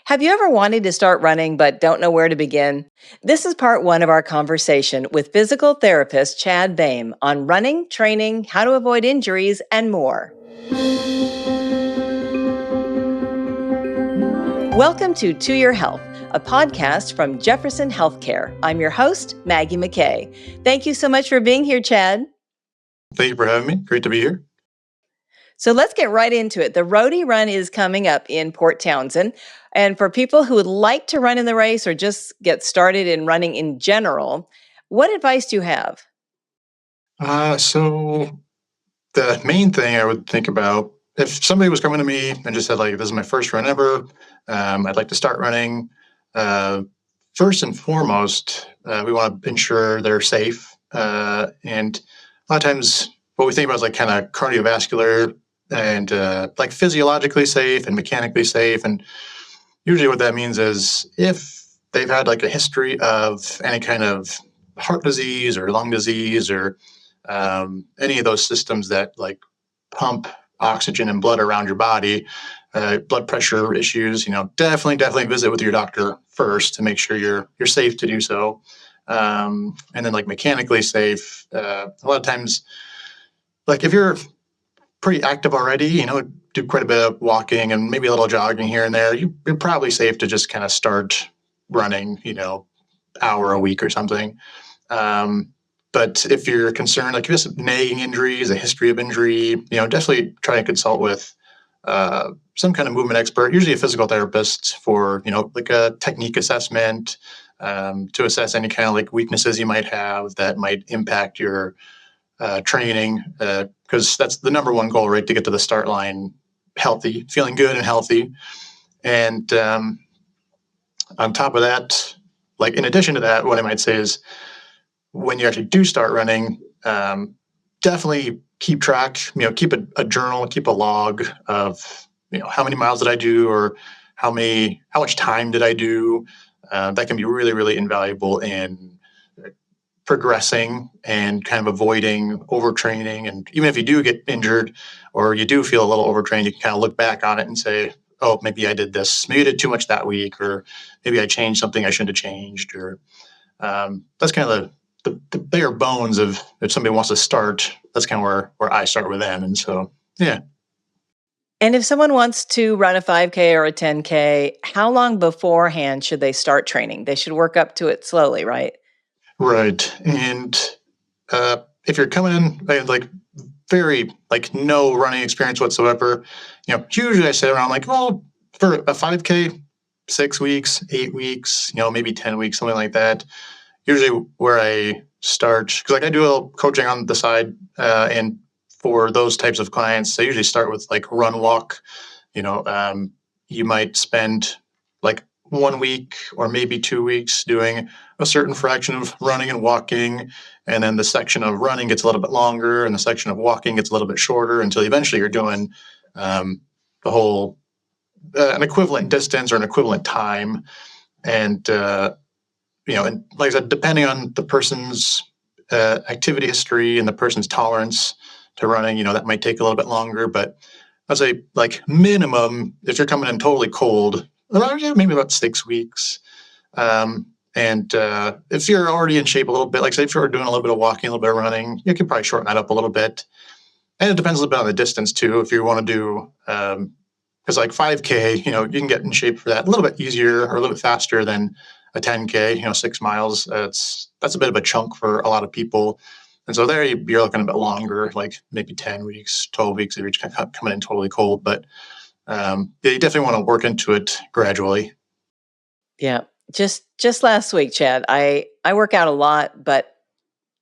Have you ever wanted to start running but don't know where to begin? This is part one of our conversation with physical therapist Chad Boehm on running, training, how to avoid injuries, and more. Welcome to Your Health, a podcast from Jefferson Healthcare. I'm your host, Maggie McKay. Thank you so much for being here, Chad. Thank you for having me. Great to be here. So let's get right into it. The Roadie Run is coming up in Port Townsend. And for people who would like to run in the race or just get started in running in general, what advice do you have? So the main thing I would think about if somebody was coming to me and just said, like, this is my first run ever, I'd like to start running. First and foremost, we want to ensure they're safe. And a lot of times what we think about is like kind of cardiovascular and like physiologically safe and mechanically safe. And usually what that means is if they've had like a history of any kind of heart disease or lung disease or any of those systems that like pump oxygen and blood around your body, blood pressure issues, definitely visit with your doctor first to make sure you're safe to do so. And then like mechanically safe, a lot of times, like if you're pretty active already, do quite a bit of walking and maybe a little jogging here and there, you're probably safe to just kind of start running, hour a week or something. But if you're concerned, like if you have nagging injuries, a history of injury, definitely try and consult with some kind of movement expert, usually a physical therapist for, like a technique assessment to assess any kind of like weaknesses you might have that might impact your training, because that's the number one goal, right? To get to the start line healthy, feeling good and healthy. And on top of that, like in addition to that, what I might say is when you actually do start running, definitely keep track, keep a journal, keep a log of, how many miles did I do or how much time did I do? That can be really, really invaluable in progressing and kind of avoiding overtraining. And even if you do get injured or you do feel a little overtrained, you can kind of look back on it and say, oh, maybe I did this, maybe I did too much that week, or maybe I changed something I shouldn't have changed. Or that's kind of the bare bones of if somebody wants to start, that's kind of where I start with them. And so, yeah. And if someone wants to run a 5K or a 10K, how long beforehand should they start training? They should work up to it slowly, right? Right. And if you're coming in like very like no running experience whatsoever, usually I say around like, well, for a 5K, 6 weeks, 8 weeks, maybe 10 weeks, something like that. Usually where I start, because like I do a little coaching on the side, and for those types of clients, I usually start with like run walk. You might spend like 1 week or maybe 2 weeks doing a certain fraction of running and walking, and then the section of running gets a little bit longer, and the section of walking gets a little bit shorter until eventually you're doing the whole an equivalent distance or an equivalent time, and and like I said, depending on the person's activity history and the person's tolerance to running, that might take a little bit longer. But I'd say like minimum, if you're coming in totally cold, maybe about 6 weeks. And if you're already in shape a little bit, like say if you're doing a little bit of walking, a little bit of running, you can probably shorten that up a little bit. And it depends a little bit on the distance too. If you want to do, because like 5K, you can get in shape for that a little bit easier or a little bit faster than a 10K, 6 miles. That's a bit of a chunk for a lot of people. And so there you're looking a bit longer, like maybe 10 weeks, 12 weeks if you're kind of coming in totally cold. But you definitely want to work into it gradually. Yeah. Just last week, Chad, I work out a lot, but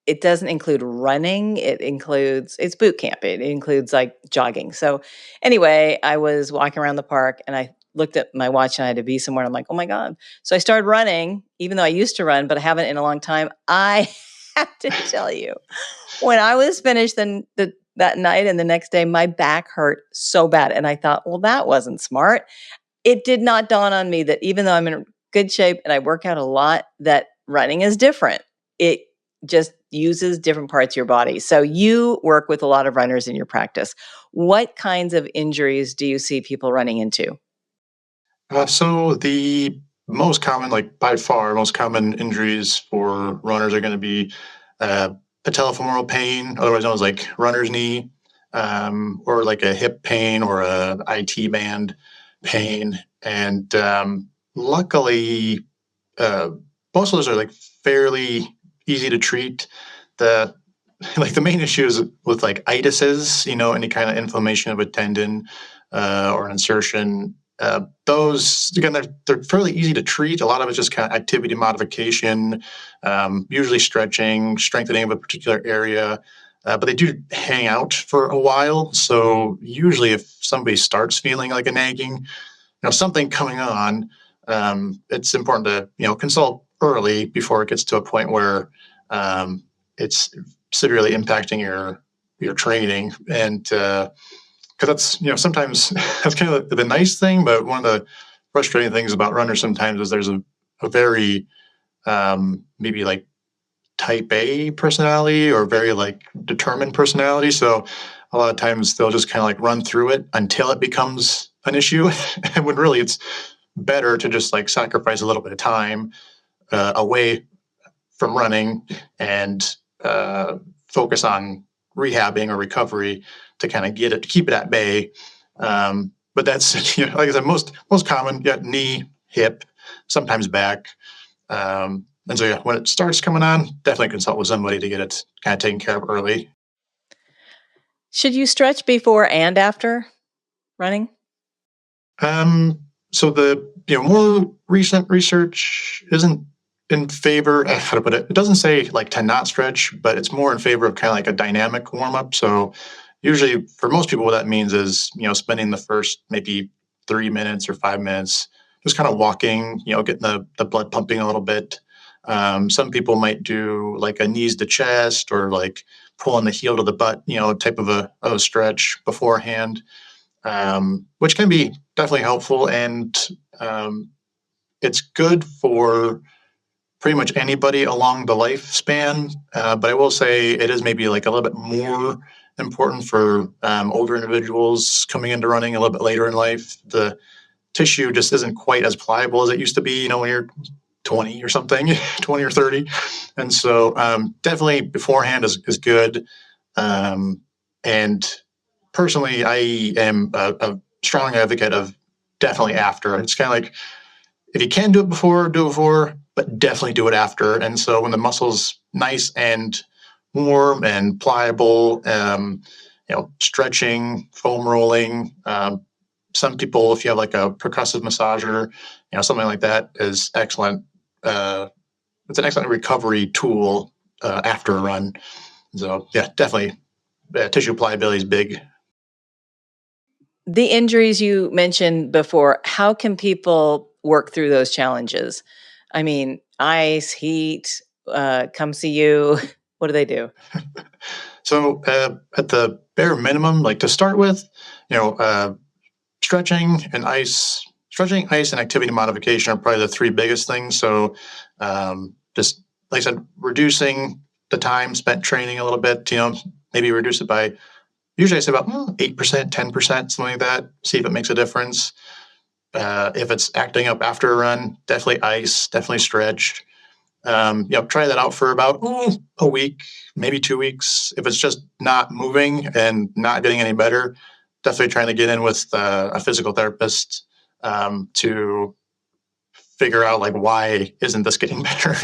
it doesn't include running. It's boot camp. It includes like jogging. So anyway, I was walking around the park and I looked at my watch and I had to be somewhere. And I'm like, oh my God. So I started running, even though I used to run, but I haven't in a long time. I have to tell you, when I was finished that night and the next day, my back hurt so bad. And I thought, well, that wasn't smart. It did not dawn on me that even though I'm in good shape and I work out a lot, that running is different. It just uses different parts of your body. So you work with a lot of runners in your practice. What kinds of injuries do you see people running into? So the most common, like by far, most common injuries for runners are going to be uh, patellofemoral pain, otherwise known as like runner's knee, or like a hip pain or a IT band pain. And luckily, uh, most of those are like fairly easy to treat. The like the main issue is with like itises, any kind of inflammation of a tendon or an insertion. Those again, they're fairly easy to treat. A lot of it's just kind of activity modification, usually stretching, strengthening of a particular area. But they do hang out for a while. So usually, if somebody starts feeling like a nagging, something coming on, it's important to consult early before it gets to a point where it's severely impacting your training. And because that's sometimes that's kind of the nice thing, but one of the frustrating things about runners sometimes is there's a very maybe like type A personality or very like determined personality. So a lot of times they'll just kind of like run through it until it becomes an issue. And when really it's better to just like sacrifice a little bit of time away from running and focus on rehabbing or recovery to kind of keep it at bay. But that's like I said, most common, knee, hip, sometimes back. And so when it starts coming on, definitely consult with somebody to get it kind of taken care of early. Should you stretch before and after running? Um, so the more recent research isn't in favor. How to put it? It doesn't say like to not stretch, but it's more in favor of kind of like a dynamic warm up. So usually for most people, what that means is spending the first maybe 3 minutes or 5 minutes just kind of walking, getting the blood pumping a little bit. Some people might do like a knees to chest or like pulling the heel to the butt, type of a stretch beforehand, which can be definitely helpful. And it's good for pretty much anybody along the lifespan. But I will say it is maybe like a little bit more important for older individuals coming into running a little bit later in life. The tissue just isn't quite as pliable as it used to be, when you're 20 or something, 20 or 30. And so definitely beforehand is good. And personally, I am a strong advocate of definitely after. It's kind of like if you can do it before, but definitely do it after. And so when the muscle's nice and warm and pliable, stretching, foam rolling. Some people, if you have like a percussive massager, something like that is excellent. It's an excellent recovery tool after a run. So yeah, definitely tissue pliability is big. The injuries you mentioned before, how can people work through those challenges? I mean, ice, heat, come see you. What do they do? So at the bare minimum, like to start with, you know, uh, stretching, ice, and activity modification are probably the three biggest things. So just like I said, reducing the time spent training a little bit, maybe reduce it by, usually I say about 8%, 10%, something like that. See if it makes a difference. If it's acting up after a run, definitely ice, definitely stretch. Try that out for about a week, maybe 2 weeks. If it's just not moving and not getting any better, definitely trying to get in with a physical therapist to figure out like why isn't this getting better,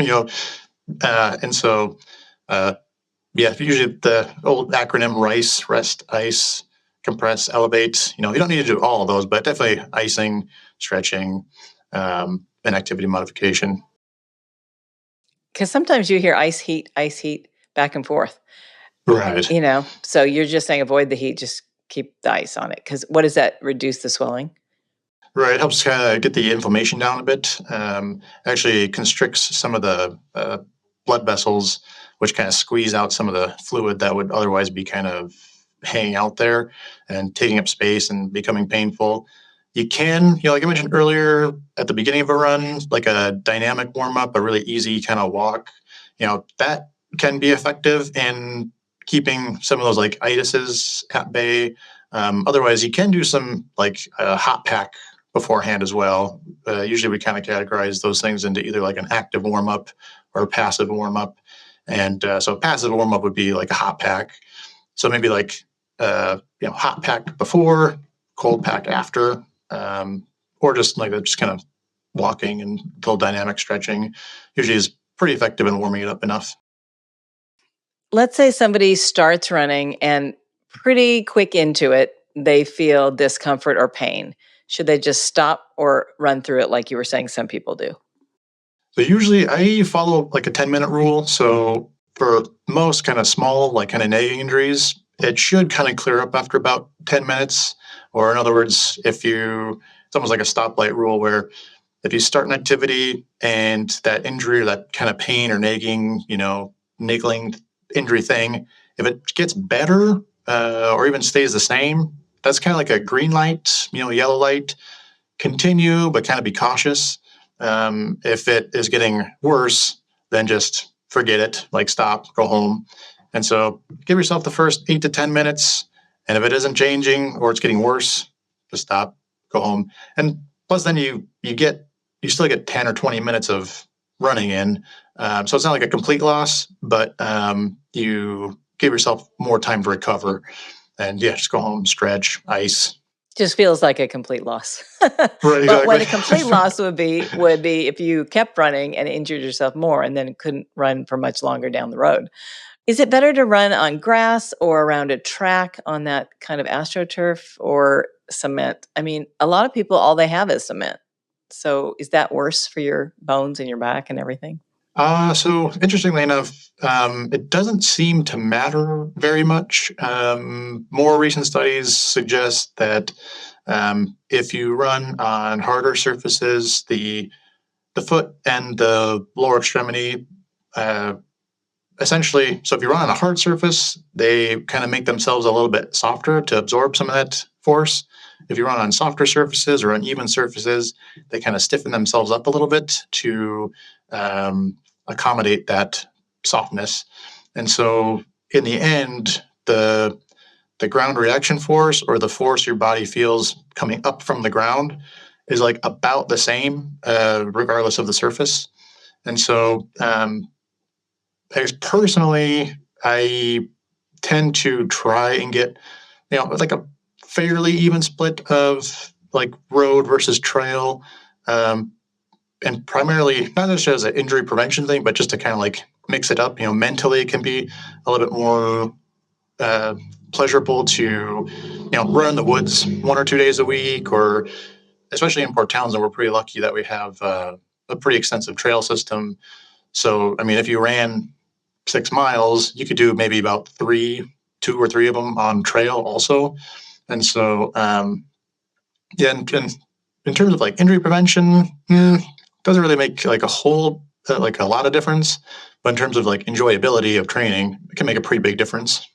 and so yeah, usually the old acronym RICE, rest, ice, compress, elevate. You don't need to do all of those, but definitely icing, stretching, and activity modification. Because sometimes you hear ice, heat, back and forth, Right. So you're just saying avoid the heat, just keep the ice on it. Because what does that reduce the swelling? Right. It helps kind of get the inflammation down a bit. Actually constricts some of the blood vessels, which kind of squeeze out some of the fluid that would otherwise be kind of hanging out there and taking up space and becoming painful. You can, like I mentioned earlier, at the beginning of a run, like a dynamic warm up, a really easy kind of walk, that can be effective in keeping some of those like itises at bay. Otherwise, you can do some like hot pack beforehand as well. Usually we kind of categorize those things into either like an active warm up or a passive warm up. And so passive warm up would be like a hot pack. So maybe like, hot pack before, cold pack after, or just like just kind of walking and little dynamic stretching usually is pretty effective in warming it up enough. Let's say somebody starts running and pretty quick into it, they feel discomfort or pain. Should they just stop or run through it like you were saying some people do? So usually I follow like a 10-minute rule. So for most kind of small, like kind of nagging injuries, it should kind of clear up after about 10 minutes. Or in other words, it's almost like a stoplight rule where if you start an activity and that injury or that kind of pain or nagging, niggling injury thing, if it gets better or even stays the same, that's kind of like a green light, yellow light, continue, but kind of be cautious. If it is getting worse, then just forget it, like stop, go home. And so give yourself the first 8 to 10 minutes. And if it isn't changing or it's getting worse, just stop, go home. And plus then you still get 10 or 20 minutes of running in. So it's not like a complete loss, but you give yourself more time to recover. And yeah, just go home, stretch, ice. Just feels like a complete loss. Right, But what a exactly. complete loss would be if you kept running and injured yourself more and then couldn't run for much longer down the road. Is it better to run on grass or around a track on that kind of astroturf or cement? I mean, a lot of people, all they have is cement. So is that worse for your bones and your back and everything? So interestingly enough, it doesn't seem to matter very much. More recent studies suggest that if you run on harder surfaces, the foot and the lower extremity, essentially, so if you run on a hard surface, they kind of make themselves a little bit softer to absorb some of that force. If you run on softer surfaces or uneven surfaces, they kind of stiffen themselves up a little bit to accommodate that softness. And so in the end, the ground reaction force or the force your body feels coming up from the ground is like about the same, regardless of the surface. And so personally, I tend to try and get, like a fairly even split of like road versus trail. And primarily not just as an injury prevention thing, but just to kind of like mix it up. Mentally it can be a little bit more pleasurable to, run in the woods 1 or 2 days a week, or especially in Port Townsend, we're pretty lucky that we have a pretty extensive trail system. So, I mean, if you ran 6 miles, you could do maybe about 2 or 3 of them on trail also. And so, yeah, and in terms of like injury prevention, doesn't really make like a lot of difference. But in terms of like enjoyability of training, it can make a pretty big difference.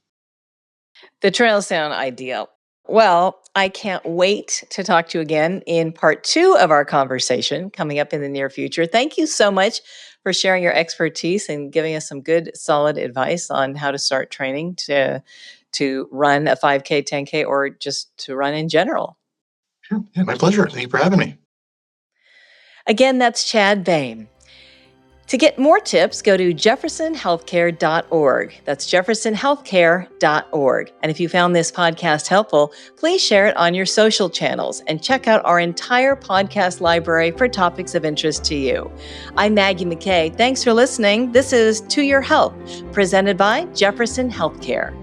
The trails sound ideal. Well, I can't wait to talk to you again in part 2 of our conversation coming up in the near future. Thank you so much for sharing your expertise and giving us some good, solid advice on how to start training to run a 5K, 10K, or just to run in general. Sure. Yeah, my pleasure. Thank you for having me. Again, that's Chad Boehm. To get more tips, go to jeffersonhealthcare.org. That's jeffersonhealthcare.org. And if you found this podcast helpful, please share it on your social channels and check out our entire podcast library for topics of interest to you. I'm Maggie McKay. Thanks for listening. This is To Your Health, presented by Jefferson Healthcare.